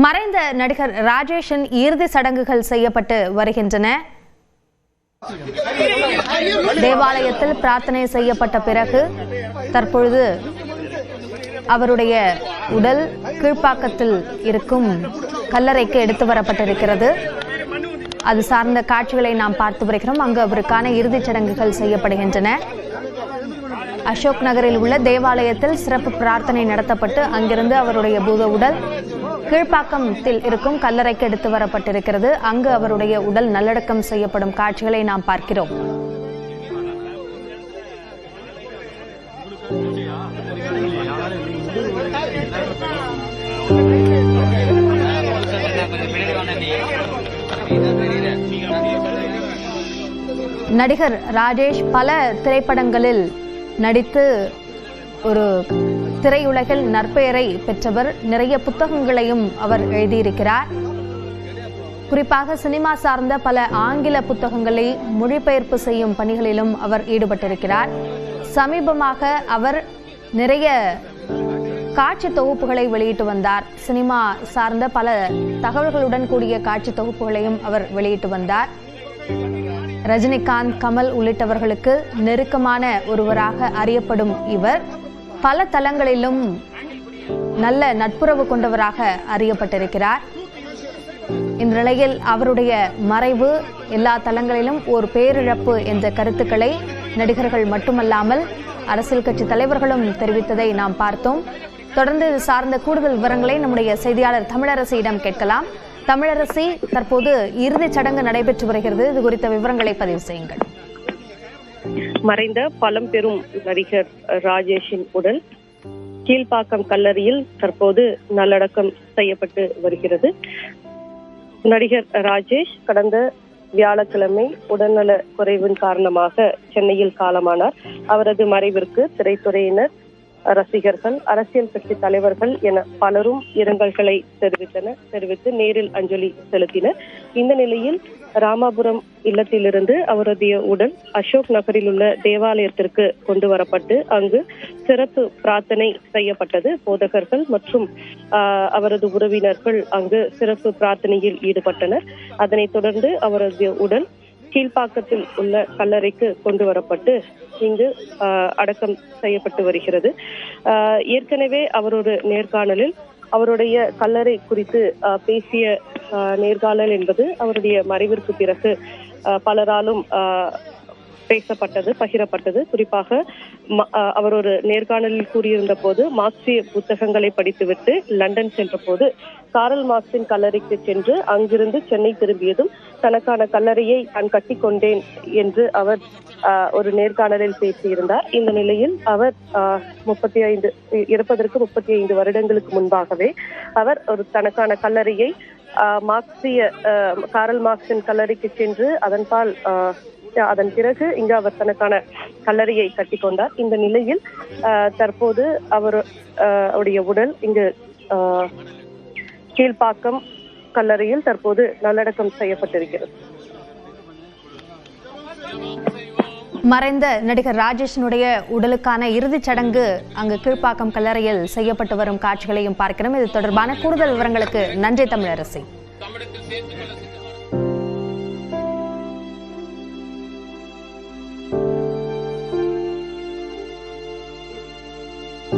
மறைந்த நடிகர் ராஜேஷின் இறுதி சடங்குகள் செய்யப்பட்டு வருகின்றன. தேவாலயத்தில் பிரார்த்தனை செய்யப்பட்ட பிறகு தற்பொழுது அவருடைய உடல் கீழ்ப்பாக்கத்தில் இருக்கும் கல்லறைக்கு எடுத்து வரப்பட்டிருக்கிறது. அது சார்ந்த காட்சிகளை நாம் பார்த்து வருகிறோம். அங்கு அவருக்கான இறுதிச் சடங்குகள் செய்யப்படுகின்றன. அசோக் நகரில் உள்ள தேவாலயத்தில் சிறப்பு பிரார்த்தனை நடத்தப்பட்டு அங்கிருந்து அவருடைய பூத உடல் கீழ்ப்பாக்கத்தில் இருக்கும் கல்லறைக்கு எடுத்து வரப்பட்டிருக்கிறது. அங்கு அவருடைய உடல் நல்லடக்கம் செய்யப்படும் காட்சிகளை நாம் பார்க்கிறோம். நடிகர் ராஜேஷ் பல திரைப்படங்களில் நடித்து ஒரு திரையுலகில் நற்பெயரை பெற்றவர். நிறைய புத்தகங்களையும் அவர் எழுதியிருக்கிறார். குறிப்பாக சினிமா சார்ந்த பல ஆங்கில புத்தகங்களை மொழிபெயர்ப்பு செய்யும் பணிகளிலும் அவர் ஈடுபட்டிருக்கிறார். சமீபமாக அவர் நிறைய காட்சி தொகுப்புகளை வெளியிட்டு வந்தார். சினிமா சார்ந்த பல தகவல்களுடன் கூடிய காட்சி தொகுப்புகளையும் அவர் வெளியிட்டு வந்தார். ரஜினிகாந்த், கமல் உள்ளிட்டவர்களுக்கு நெருக்கமான ஒருவராக அறியப்படும் இவர் பல தளங்களிலும் நல்ல நட்புறவு கொண்டவராக அறியப்பட்டிருக்கிறார். இந்த நிலையில் அவருடைய மறைவு எல்லா தளங்களிலும் ஒரு பேரிழப்பு என்ற கருத்துக்களை நடிகர்கள் மட்டுமல்லாமல் அரசியல் கட்சி தலைவர்களும் தெரிவித்ததை நாம் பார்த்தோம். தொடர்ந்து இது சார்ந்த கூடுதல் விவரங்களை நம்முடைய செய்தியாளர் தமிழரசியிடம் கேட்கலாம். தமிழரசி, தற்போது இறுதிச் சடங்கு நடைபெற்று வருகிறது. இது குறித்த விவரங்களை பதிவு செய்யுங்கள். மறைந்த பழம்பெரும் நடிகர் ராஜேஷின் உடல் கீழ்ப்பாக்கம் கல்லறையில் தற்போது நல்லடக்கம் செய்யப்பட்டு வருகிறது. நடிகர் ராஜேஷ் கடந்த வியாழக்கிழமை உடல்நல குறைவின் காரணமாக சென்னையில் காலமானார். அவரது மறைவிற்கு திரைத்துறையினர், ரசிகர்கள், அரசியல் கட்சி தலைவர்கள் என பலரும் இரங்கல்களை தெரிவித்து நேரில் அஞ்சலி செலுத்தினர். இந்த நிலையில் ராமாபுரம் இல்லத்திலிருந்து அவருடைய உடல் அசோக் நகரில் உள்ள தேவாலயத்திற்கு கொண்டு வரப்பட்டு அங்கு சிறப்பு பிரார்த்தனை செய்யப்பட்டது. போதகர்கள் மற்றும் அவரது உறவினர்கள் அங்கு சிறப்பு பிரார்த்தனையில் ஈடுபட்டனர். அதனைத் தொடர்ந்து அவரது உடல் கீழ்ப்பாக்கத்தில் உள்ள கல்லறைக்கு கொண்டு வரப்பட்டு இங்கு அடக்கம் செய்யப்பட்டு வருகிறது. ஏற்கனவே அவரது நேர்காணலில் அவருடைய கல்லறை குறித்து பேசிய நேர்காணல் என்பது அவருடைய மறைவிற்கு பிறகு பலராலும் பேசப்பட்டது, பகிரப்பட்டது. குறிப்பாக அவர் ஒரு நேர்காணலில் கூறியிருந்த போது, மார்க்சிய புத்தகங்களை படித்துவிட்டு லண்டன் சென்ற போது காரல் மார்க்சின் கல்லறைக்கு சென்று அங்கிருந்து சென்னை திரும்பியதும் தனக்கான கல்லறையை நான் கட்டி கொண்டேன் என்று அவர் ஒரு நேர்காணலில் பேசியிருந்தார். இந்த நிலையில் அவர் இறப்பதற்கு 35 வருடங்களுக்கு முன்பாகவே அவர் ஒரு தனக்கான கல்லறையை காரல் மார்க்சின் கல்லறைக்கு சென்று அதன் பிறகு இங்கு அவர் தனக்கான கல்லறையை கட்டி கொண்டார். இந்த நிலையில் தற்போது அவருடைய உடல் இங்கு கீழ்ப்பாக்கம் கல்லறையில் தற்போது நல்லடக்கம் செய்யப்பட்டிருக்கிறது. மறைந்த நடிகர் ராஜேஷனுடைய உடலுக்கான இறுதிச் சடங்கு அங்கு கீழ்ப்பாக்கம் கல்லறையில் செய்யப்பட்டு வரும் காட்சிகளையும் பார்க்கிறோம். இது தொடர்பான கூடுதல் விவரங்களுக்கு நன்றி தமிழரசி.